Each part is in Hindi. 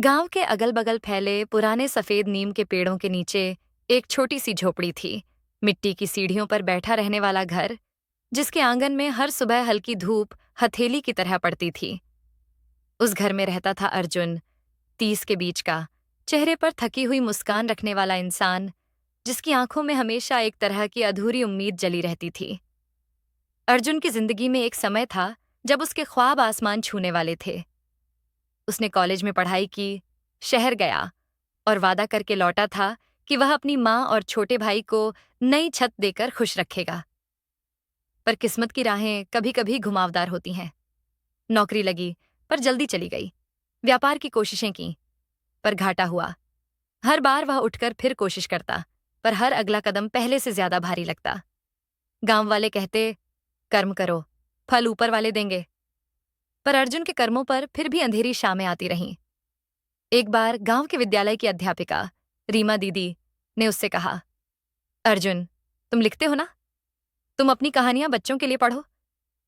गांव के अगल बगल फैले पुराने सफेद नीम के पेड़ों के नीचे एक छोटी सी झोपड़ी थी। मिट्टी की सीढ़ियों पर बैठा रहने वाला घर, जिसके आंगन में हर सुबह हल्की धूप हथेली की तरह पड़ती थी। उस घर में रहता था अर्जुन, 30 के बीच का, चेहरे पर थकी हुई मुस्कान रखने वाला इंसान, जिसकी आंखों में हमेशा एक तरह की अधूरी उम्मीद जली रहती थी। अर्जुन की जिंदगी में एक समय था जब उसके ख्वाब आसमान छूने वाले थे। उसने कॉलेज में पढ़ाई की, शहर गया और वादा करके लौटा था कि वह अपनी माँ और छोटे भाई को नई छत देकर खुश रखेगा। पर किस्मत की राहें कभी कभी घुमावदार होती हैं। नौकरी लगी पर जल्दी चली गई। व्यापार की कोशिशें की पर घाटा हुआ। हर बार वह उठकर फिर कोशिश करता, पर हर अगला कदम पहले से ज्यादा भारी लगता। गांव वाले कहते, कर्म करो, फल ऊपर वाले देंगे। पर अर्जुन के कर्मों पर फिर भी अंधेरी शामें आती रहीं। एक बार गांव के विद्यालय की अध्यापिका रीमा दीदी ने उससे कहा, अर्जुन, तुम लिखते हो ना? तुम अपनी कहानियां बच्चों के लिए पढ़ो।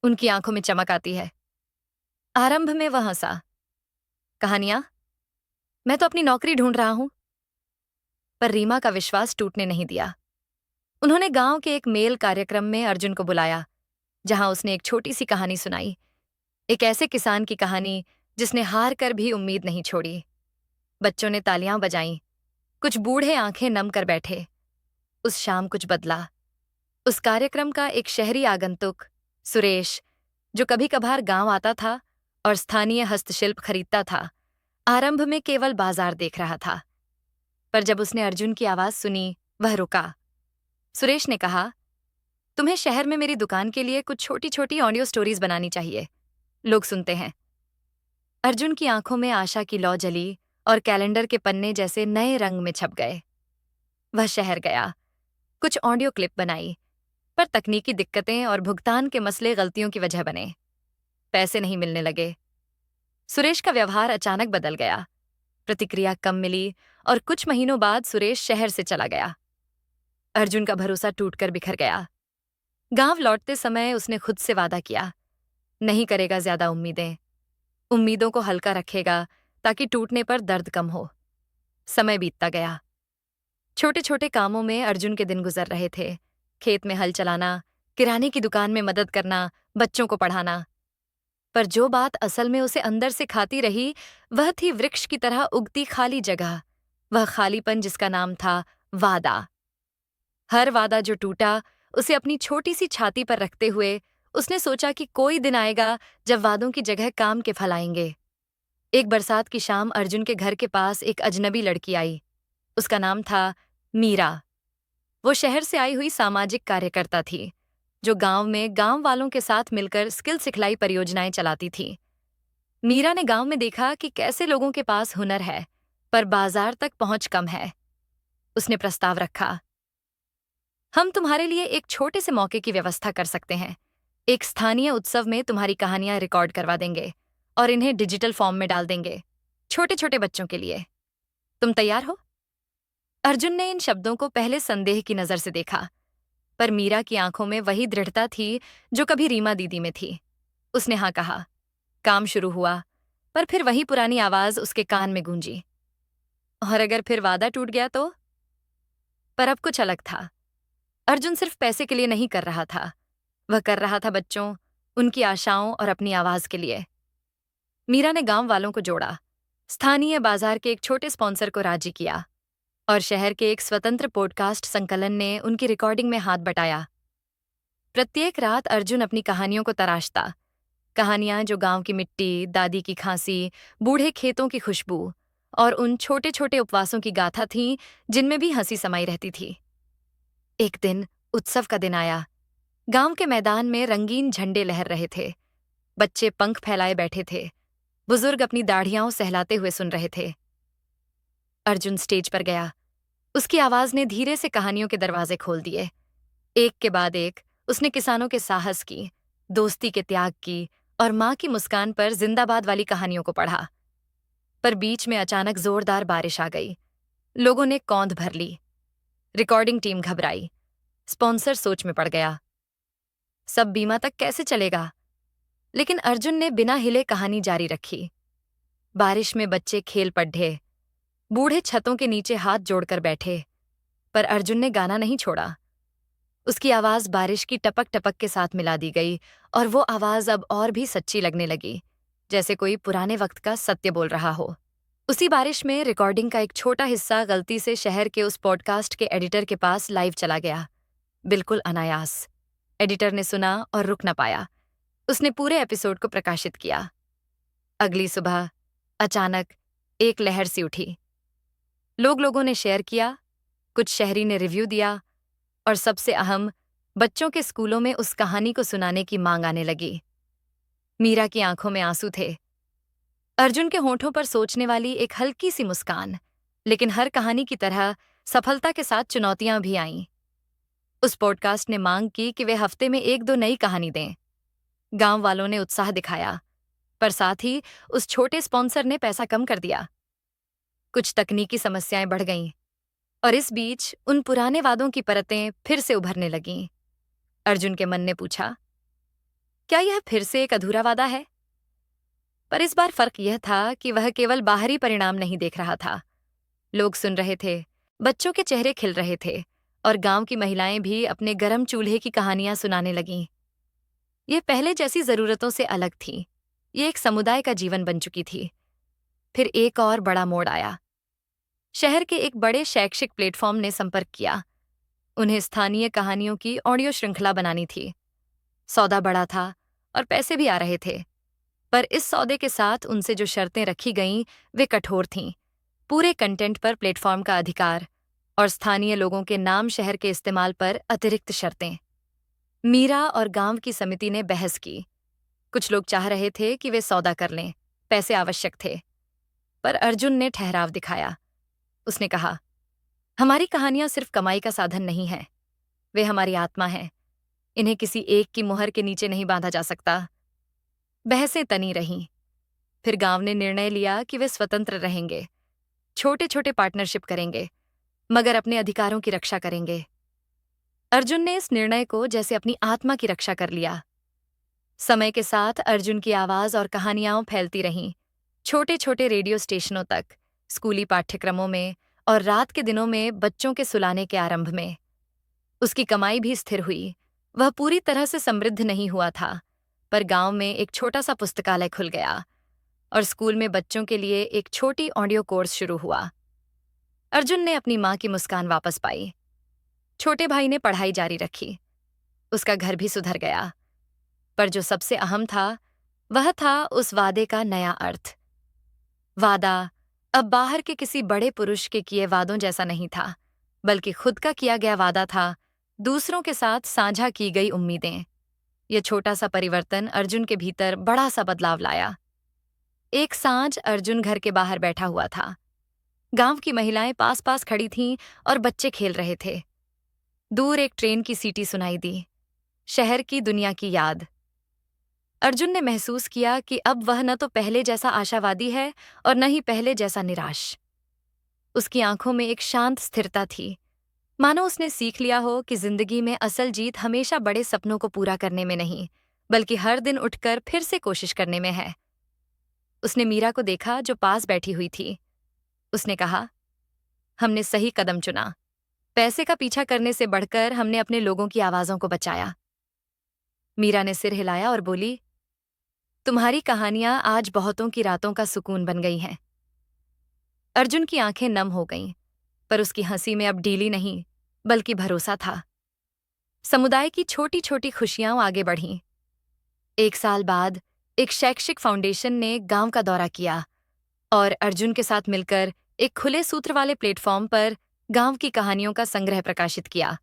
उनकी आंखों में चमक आती है। आरंभ में वह हंसा। कहानियां? मैं तो अपनी नौकरी ढूंढ रहा हूं। पर रीमा का विश्वास टूटने नहीं दिया। उन्होंने गांव के एक मेल कार्यक्रम में अर्जुन को बुलाया, जहां उसने एक छोटी सी कहानी सुनाई। एक ऐसे किसान की कहानी जिसने हार कर भी उम्मीद नहीं छोड़ी। बच्चों ने तालियां बजाईं। कुछ बूढ़े आंखें नम कर बैठे। उस शाम कुछ बदला। उस कार्यक्रम का एक शहरी आगंतुक, सुरेश, जो कभी कभार गांव आता था और स्थानीय हस्तशिल्प खरीदता था, आरंभ में केवल बाजार देख रहा था। पर जब उसने अर्जुन की आवाज सुनी, वह रुका। सुरेश ने कहा, तुम्हें शहर में मेरी दुकान के लिए कुछ छोटी छोटी ऑडियो स्टोरीज बनानी चाहिए। लोग सुनते हैं। अर्जुन की आंखों में आशा की लौ जली और कैलेंडर के पन्ने जैसे नए रंग में छप गए। वह शहर गया, कुछ ऑडियो क्लिप बनाई, पर तकनीकी दिक्कतें और भुगतान के मसले गलतियों की वजह बने। पैसे नहीं मिलने लगे। सुरेश का व्यवहार अचानक बदल गया। प्रतिक्रिया कम मिली और कुछ महीनों बाद सुरेश शहर से चला गया। अर्जुन का भरोसा टूटकर बिखर गया। गांव लौटते समय उसने खुद से वादा किया, नहीं करेगा ज्यादा उम्मीदें। उम्मीदों को हल्का रखेगा ताकि टूटने पर दर्द कम हो। समय बीतता गया। छोटे छोटे कामों में अर्जुन के दिन गुजर रहे थे। खेत में हल चलाना, किराने की दुकान में मदद करना, बच्चों को पढ़ाना। पर जो बात असल में उसे अंदर से खाती रही, वह थी वृक्ष की तरह उगती खाली जगह। वह खालीपन जिसका नाम था वादा। हर वादा जो टूटा, उसे अपनी छोटी सी छाती पर रखते हुए उसने सोचा कि कोई दिन आएगा जब वादों की जगह काम के फल आएंगे। एक बरसात की शाम अर्जुन के घर के पास एक अजनबी लड़की आई। उसका नाम था मीरा। वो शहर से आई हुई सामाजिक कार्यकर्ता थी, जो गांव में गांव वालों के साथ मिलकर स्किल सिखलाई परियोजनाएं चलाती थी। मीरा ने गांव में देखा कि कैसे लोगों के पास हुनर है, पर बाजार तक पहुंच कम है। उसने प्रस्ताव रखा, हम तुम्हारे लिए एक छोटे से मौके की व्यवस्था कर सकते हैं। एक स्थानीय उत्सव में तुम्हारी कहानियां रिकॉर्ड करवा देंगे और इन्हें डिजिटल फॉर्म में डाल देंगे, छोटे छोटे बच्चों के लिए। तुम तैयार हो? अर्जुन ने इन शब्दों को पहले संदेह की नजर से देखा, पर मीरा की आंखों में वही दृढ़ता थी जो कभी रीमा दीदी में थी। उसने हाँ कहा। काम शुरू हुआ, पर फिर वही पुरानी आवाज उसके कान में गूंजी, और अगर फिर वादा टूट गया तो? पर अब कुछ अलग था। अर्जुन सिर्फ पैसे के लिए नहीं कर रहा था। वह कर रहा था बच्चों, उनकी आशाओं और अपनी आवाज के लिए। मीरा ने गांव वालों को जोड़ा, स्थानीय बाजार के एक छोटे स्पॉन्सर को राजी किया, और शहर के एक स्वतंत्र पॉडकास्ट संकलन ने उनकी रिकॉर्डिंग में हाथ बटाया। प्रत्येक रात अर्जुन अपनी कहानियों को तराशता। कहानियां जो गांव की मिट्टी, दादी की खांसी, बूढ़े खेतों की खुशबू और उन छोटे छोटे उपवासों की गाथा थीं जिनमें भी हंसी समाई रहती थी। एक दिन उत्सव का दिन आया। गांव के मैदान में रंगीन झंडे लहर रहे थे। बच्चे पंख फैलाए बैठे थे। बुजुर्ग अपनी दाढ़ियां सहलाते हुए सुन रहे थे। अर्जुन स्टेज पर गया। उसकी आवाज ने धीरे से कहानियों के दरवाजे खोल दिए। एक के बाद एक उसने किसानों के साहस की, दोस्ती के त्याग की और माँ की मुस्कान पर जिंदाबाद वाली कहानियों को पढ़ा। पर बीच में अचानक जोरदार बारिश आ गई। लोगों ने कौंध भर ली। रिकॉर्डिंग टीम घबराई। स्पॉन्सर सोच में पड़ गया। सब बीमा तक कैसे चलेगा? लेकिन अर्जुन ने बिना हिले कहानी जारी रखी। बारिश में बच्चे खेल पड्ढे, बूढ़े छतों के नीचे हाथ जोड़कर बैठे, पर अर्जुन ने गाना नहीं छोड़ा। उसकी आवाज बारिश की टपक टपक के साथ मिला दी गई और वो आवाज अब और भी सच्ची लगने लगी, जैसे कोई पुराने वक्त का सत्य बोल रहा हो। उसी बारिश में रिकॉर्डिंग का एक छोटा हिस्सा गलती से शहर के उस पॉडकास्ट के एडिटर के पास लाइव चला गया, बिल्कुल अनायास। एडिटर ने सुना और रुक न पाया। उसने पूरे एपिसोड को प्रकाशित किया। अगली सुबह अचानक एक लहर सी उठी। लोगों ने शेयर किया, कुछ शहरी ने रिव्यू दिया, और सबसे अहम, बच्चों के स्कूलों में उस कहानी को सुनाने की मांग आने लगी। मीरा की आंखों में आंसू थे, अर्जुन के होठों पर सोचने वाली एक हल्की सी मुस्कान। लेकिन हर कहानी की तरह सफलता के साथ चुनौतियां भी आईं। उस पॉडकास्ट ने मांग की कि वे हफ्ते में 1-2 नई कहानी दें। गांव वालों ने उत्साह दिखाया, पर साथ ही उस छोटे स्पॉन्सर ने पैसा कम कर दिया। कुछ तकनीकी समस्याएं बढ़ गईं, और इस बीच उन पुराने वादों की परतें फिर से उभरने लगीं। अर्जुन के मन ने पूछा, क्या यह फिर से एक अधूरा वादा है? पर इस बार फर्क यह था कि वह केवल बाहरी परिणाम नहीं देख रहा था। लोग सुन रहे थे, बच्चों के चेहरे खिल रहे थे, और गांव की महिलाएं भी अपने गरम चूल्हे की कहानियां सुनाने लगीं। ये पहले जैसी जरूरतों से अलग थी। ये एक समुदाय का जीवन बन चुकी थी। फिर एक और बड़ा मोड़ आया। शहर के एक बड़े शैक्षिक प्लेटफॉर्म ने संपर्क किया। उन्हें स्थानीय कहानियों की ऑडियो श्रृंखला बनानी थी। सौदा बड़ा था और पैसे भी आ रहे थे, पर इस सौदे के साथ उनसे जो शर्तें रखी गईं वे कठोर थीं। पूरे कंटेंट पर प्लेटफॉर्म का अधिकार और स्थानीय लोगों के नाम शहर के इस्तेमाल पर अतिरिक्त शर्तें। मीरा और गांव की समिति ने बहस की। कुछ लोग चाह रहे थे कि वे सौदा कर लें, पैसे आवश्यक थे, पर अर्जुन ने ठहराव दिखाया। उसने कहा, हमारी कहानियां सिर्फ कमाई का साधन नहीं है, वे हमारी आत्मा हैं। इन्हें किसी एक की मुहर के नीचे नहीं बांधा जा सकता। बहसें तनी रहीं। फिर गांव ने निर्णय लिया कि वे स्वतंत्र रहेंगे, छोटे छोटे पार्टनरशिप करेंगे, मगर अपने अधिकारों की रक्षा करेंगे। अर्जुन ने इस निर्णय को जैसे अपनी आत्मा की रक्षा कर लिया। समय के साथ अर्जुन की आवाज और कहानियां फैलती रहीं, छोटे छोटे रेडियो स्टेशनों तक, स्कूली पाठ्यक्रमों में, और रात के दिनों में बच्चों के सुलाने के आरंभ में। उसकी कमाई भी स्थिर हुई। वह पूरी तरह से समृद्ध नहीं हुआ था, पर गांव में एक छोटा सा पुस्तकालय खुल गया, और स्कूल में बच्चों के लिए एक छोटी ऑडियो कोर्स शुरू हुआ। अर्जुन ने अपनी माँ की मुस्कान वापस पाई। छोटे भाई ने पढ़ाई जारी रखी। उसका घर भी सुधर गया। पर जो सबसे अहम था, वह था उस वादे का नया अर्थ। वादा अब बाहर के किसी बड़े पुरुष के किए वादों जैसा नहीं था, बल्कि खुद का किया गया वादा था, दूसरों के साथ साझा की गई उम्मीदें। यह छोटा सा परिवर्तन अर्जुन के भीतर बड़ा सा बदलाव लाया। एक सांझ अर्जुन घर के बाहर बैठा हुआ था। गांव की महिलाएं पास पास खड़ी थीं और बच्चे खेल रहे थे। दूर एक ट्रेन की सीटी सुनाई दी। शहर की दुनिया की याद। अर्जुन ने महसूस किया कि अब वह न तो पहले जैसा आशावादी है और न ही पहले जैसा निराश। उसकी आंखों में एक शांत स्थिरता थी, मानो उसने सीख लिया हो कि जिंदगी में असल जीत हमेशा बड़े सपनों को पूरा करने में नहीं, बल्कि हर दिन उठकर फिर से कोशिश करने में है। उसने मीरा को देखा, जो पास बैठी हुई थी। उसने कहा, हमने सही कदम चुना। पैसे का पीछा करने से बढ़कर हमने अपने लोगों की आवाजों को बचाया। मीरा ने सिर हिलाया और बोली, तुम्हारी कहानियां आज बहुतों की रातों का सुकून बन गई हैं। अर्जुन की आंखें नम हो गईं, पर उसकी हंसी में अब डीली नहीं, बल्कि भरोसा था। समुदाय की छोटी छोटी खुशियां आगे बढ़ीं। 1 साल बाद एक शैक्षिक फाउंडेशन ने गांव का दौरा किया और अर्जुन के साथ मिलकर एक खुले सूत्र वाले प्लेटफॉर्म पर गांव की कहानियों का संग्रह प्रकाशित किया,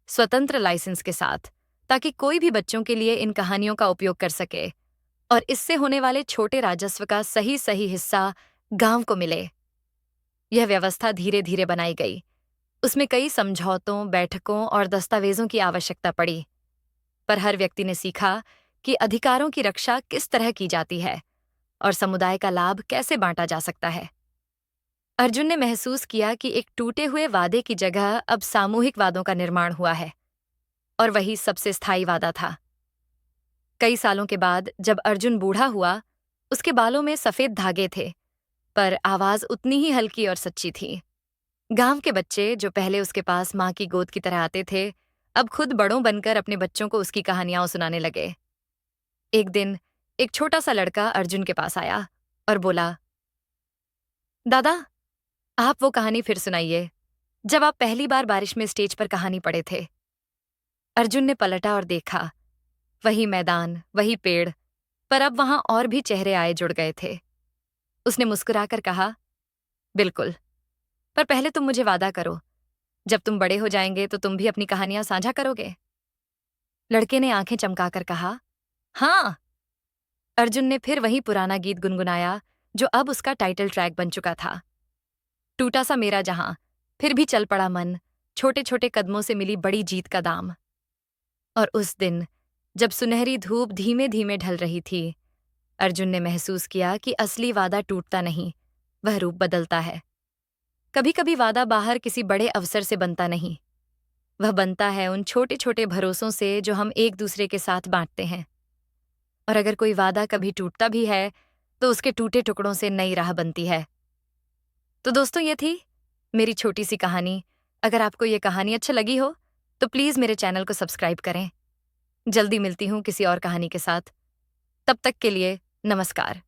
स्वतंत्र लाइसेंस के साथ, ताकि कोई भी बच्चों के लिए इन कहानियों का उपयोग कर सके और इससे होने वाले छोटे राजस्व का सही सही हिस्सा गांव को मिले। यह व्यवस्था धीरे धीरे बनाई गई। उसमें कई समझौतों, बैठकों और दस्तावेजों की आवश्यकता पड़ी, पर हर व्यक्ति ने सीखा कि अधिकारों की रक्षा किस तरह की जाती है और समुदाय का लाभ कैसे बांटा जा सकता है। अर्जुन ने महसूस किया कि एक टूटे हुए वादे की जगह अब सामूहिक वादों का निर्माण हुआ है, और वही सबसे स्थायी वादा था। कई सालों के बाद जब अर्जुन बूढ़ा हुआ, उसके बालों में सफेद धागे थे, पर आवाज उतनी ही हल्की और सच्ची थी। गांव के बच्चे जो पहले उसके पास माँ की गोद की तरह आते थे, अब खुद बड़ों बनकर अपने बच्चों को उसकी कहानियां सुनाने लगे। एक दिन एक छोटा सा लड़का अर्जुन के पास आया और बोला, दादा, आप वो कहानी फिर सुनाइए जब आप पहली बार बारिश में स्टेज पर कहानी पढ़े थे। अर्जुन ने पलटा और देखा, वही मैदान, वही पेड़, पर अब वहां और भी चेहरे आए जुड़ गए थे। उसने मुस्कुराकर कहा, बिल्कुल, पर पहले तुम मुझे वादा करो, जब तुम बड़े हो जाएंगे तो तुम भी अपनी कहानियां साझा करोगे। लड़के ने आंखें चमकाकर कहा, हाँ। अर्जुन ने फिर वही पुराना गीत गुनगुनाया जो अब उसका टाइटल ट्रैक बन चुका था। टूटा सा मेरा जहां, फिर भी चल पड़ा मन, छोटे छोटे कदमों से मिली बड़ी जीत का दाम। और उस दिन जब सुनहरी धूप धीमे धीमे ढल रही थी, अर्जुन ने महसूस किया कि असली वादा टूटता नहीं, वह रूप बदलता है। कभी कभी वादा बाहर किसी बड़े अवसर से बनता नहीं, वह बनता है उन छोटे छोटे भरोसों से जो हम एक दूसरे के साथ बांटते हैं। और अगर कोई वादा कभी टूटता भी है, तो उसके टूटे टुकड़ों से नई राह बनती है। तो दोस्तों, ये थी मेरी छोटी सी कहानी। अगर आपको ये कहानी अच्छी लगी हो, तो प्लीज़ मेरे चैनल को सब्सक्राइब करें। जल्दी मिलती हूँ किसी और कहानी के साथ। तब तक के लिए नमस्कार।